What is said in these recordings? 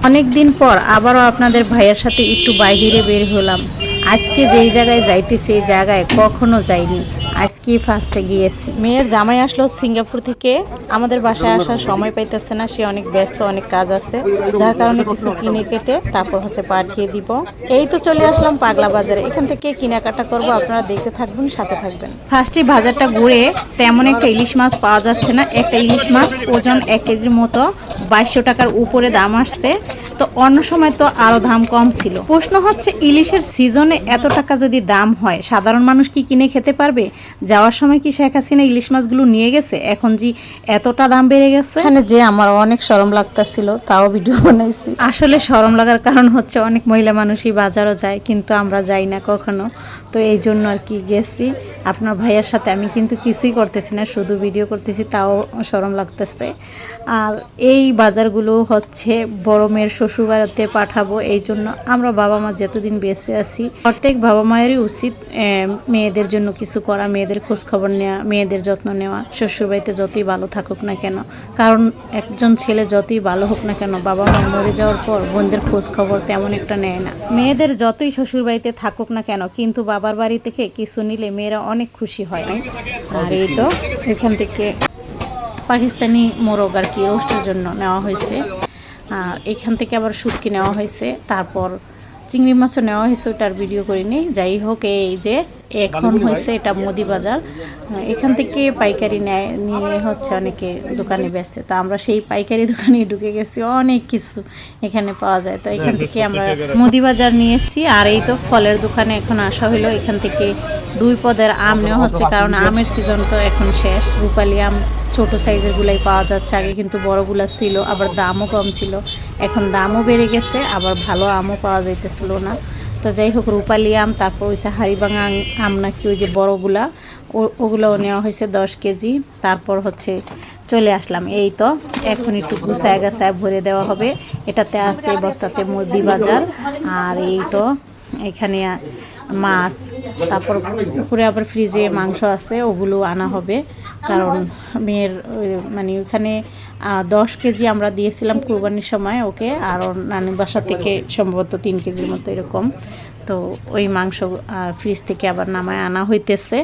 অনেক দিন পর আবারও আপনাদের ভাইয়ের সাথে একটু বাইরে বের হলাম। আজকে যেই জায়গায় যাইতেছি এই জায়গায় কখনো যাইনি, আজকে ফার্স্টে গিয়েছি। মেয়ের জামাই আসলো সিঙ্গাপুর থেকে, আমাদের বাসায় আসার সময় পাইতেছে না, সে অনেক ব্যস্ত, অনেক কাজ আছে, যার কারণে কিছু কিনে কেটে তারপর পাঠিয়ে দিব। এই তো চলে আসলাম পাগলা বাজারে, এখান থেকে কেনাকাটা করব, আপনারা দেখতে থাকবেন, সাথে থাকবেন। ফার্স্টে বাজারটা ঘুরে তেমন একটা ইলিশ মাছ পাওয়া যাচ্ছে না। একটা ইলিশ মাছ ওজন 1 কেজির মতো 2200 টাকার উপরে দাম আসছে। তো অন্য সময় তো আরো দাম কম ছিল। প্রশ্ন হচ্ছে ইলিশের সিজনে এত টাকা যদি দাম হয়, সাধারণ মানুষ কি কিনে খেতে পারবে? যাওয়ার সময় কি শেখ হাসিনা ইলিশ মাছগুলো নিয়ে গেছে, এখন যে এতটা দাম বেড়ে গেছে? এখানে যে আমার অনেক শরম লাগতেছিল, তাও ভিডিও বানাইছি। আসলে শরম লাগার কারণ হচ্ছে অনেক মহিলা মানুষই বাজারও যায়, কিন্তু আমরা যাই না কখনো, তো এই জন্য আর কি গেছি। আপনার ভাইয়ের সাথে আমি কিন্তু কিছুই করতেছি না, শুধু ভিডিও করতেছি, তাও শরম লাগতেছে। আর এই বাজারগুলো হচ্ছে বড় মেয়ের শ্বশুরবাড়িতে পাঠাবো, এই জন্য আমরা বাবা মা যতদিন বেঁচে আছি প্রত্যেক বাবা মায়েরই উচিত মেয়েদের জন্য কিছু করা, মেয়েদের খোঁজ খবর নেওয়া, মেয়েদের যত্ন নেওয়া। শ্বশুরবাড়িতে যতই ভালো থাকুক না কেন, কারণ একজন ছেলে যতই ভালো হোক না কেন, বাবা মা মরে যাওয়ার পর বোনদের খোঁজ খবর তেমন একটা নেয় না। মেয়েদের যতই শ্বশুরবাড়িতে থাকুক না কেন, কিন্তু বাবার বাড়ি থেকে কিছু নিলে মেয়েরা অনেক খুশি হয়। আর এই তো এখান থেকে পাকিস্তানি মোরগ আর কি রোস্টের জন্য নেওয়া হয়েছে। আর এখান থেকে আবার শুটকি নেওয়া হয়েছে, তারপর চিংড়ি মাছও নেওয়া হয়েছে, ওটার ভিডিও করিনি। যাই হোক, এই যে এখন হয়েছে এটা মুদি বাজার, এখান থেকে পাইকারি নিয়ে অনেকে দোকানে বেচে, তো আমরা সেই পাইকারি দোকানে ঢুকে গেছি, অনেক কিছু এখানে পাওয়া যায়, তো এখান থেকে আমরা মুদি বাজার নিয়ে এসেছি। আর এই তো ফলের দোকানে এখন আসা হলো, এখান থেকে 2 পদের আম নেওয়া হচ্ছে, কারণ আমের সিজন তো এখন শেষ। রূপালি আম ছোটো সাইজের গুলাই পাওয়া যাচ্ছে, আগে কিন্তু বড়গুলা ছিল, আবার দামও কম ছিল, এখন দামও বেড়ে গেছে, আবার ভালো আমও পাওয়া যাইতেছিল না। তো যাই হোক, রূপালি আম, তারপর হয়েছে হাড়িভাঙা আম নাকি ওই যে বড়গুলা, ওগুলোও নেওয়া হয়েছে 10 কেজি। তারপর চলে আসলাম, এই তো এখন একটু গুছায় গাছায় ভরে দেওয়া হবে। এটাতে আছে বস্তাতে মুদি বাজার। আর এই তো এখানে মাছ, তারপর উপরে আবার ফ্রিজে মাংস আছে, ওগুলো আনা হবে, কারণ মেয়ের মানে ওইখানে 10 কেজি আমরা দিয়েছিলাম কুরবানির সময় ওকে, আর নানি বাসা থেকে সম্ভবত 3 কেজির মতো এরকম। তো ওই মাংস ফ্রিজ থেকে আবার নামায় আনা হইতেছে,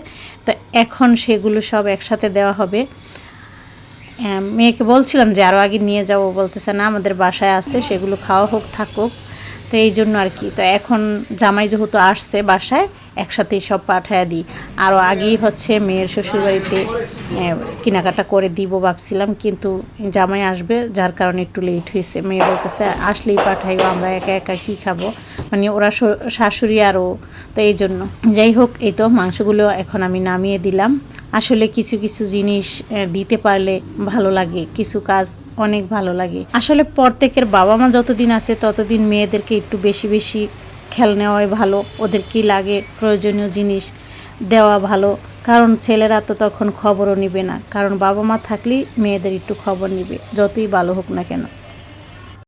তো এখন সেগুলো সব একসাথে দেওয়া হবে। মেয়েকে বলছিলাম যে আরও আগে নিয়ে যাবো, বলতেছে না আমাদের বাসায় আছে, সেগুলো খাওয়া হোক থাকুক, তো এই জন্য আর কি। তো এখন জামাই যেহেতু আসছে বাসায়, একসাথেই সব পাঠায় দিই। আরও আগেই মেয়ের শ্বশুরবাড়িতে কেনাকাটা করে দিব ভাবছিলাম, কিন্তু জামাই আসবে, যার কারণে একটু লেট হয়েছে। মেয়ে বলতেছে আসলেই পাঠাইও, আমরা একা একা কী খাবো, মানে ওরা শাশুড়ি আরও, তো এই জন্য। যাই হোক, এই তো মাংসগুলো এখন আমি নামিয়ে দিলাম। আসলে কিছু কিছু জিনিস দিতে পারলে ভালো লাগে, কিছু কাজ অনেক ভালো লাগে। আসলে প্রত্যেকের বাবা মা যতদিন আছে ততদিন মেয়েদেরকে একটু বেশি বেশি খেয়াল নেওয়াই ভালো, ওদের কি লাগে প্রয়োজনীয় জিনিস দেওয়া ভালো, কারণ ছেলেরা তো তখন খবরও নিবে না, কারণ বাবা মা থাকলেই মেয়েদের একটু খবর নিবে, যতই ভালো হোক না কেন।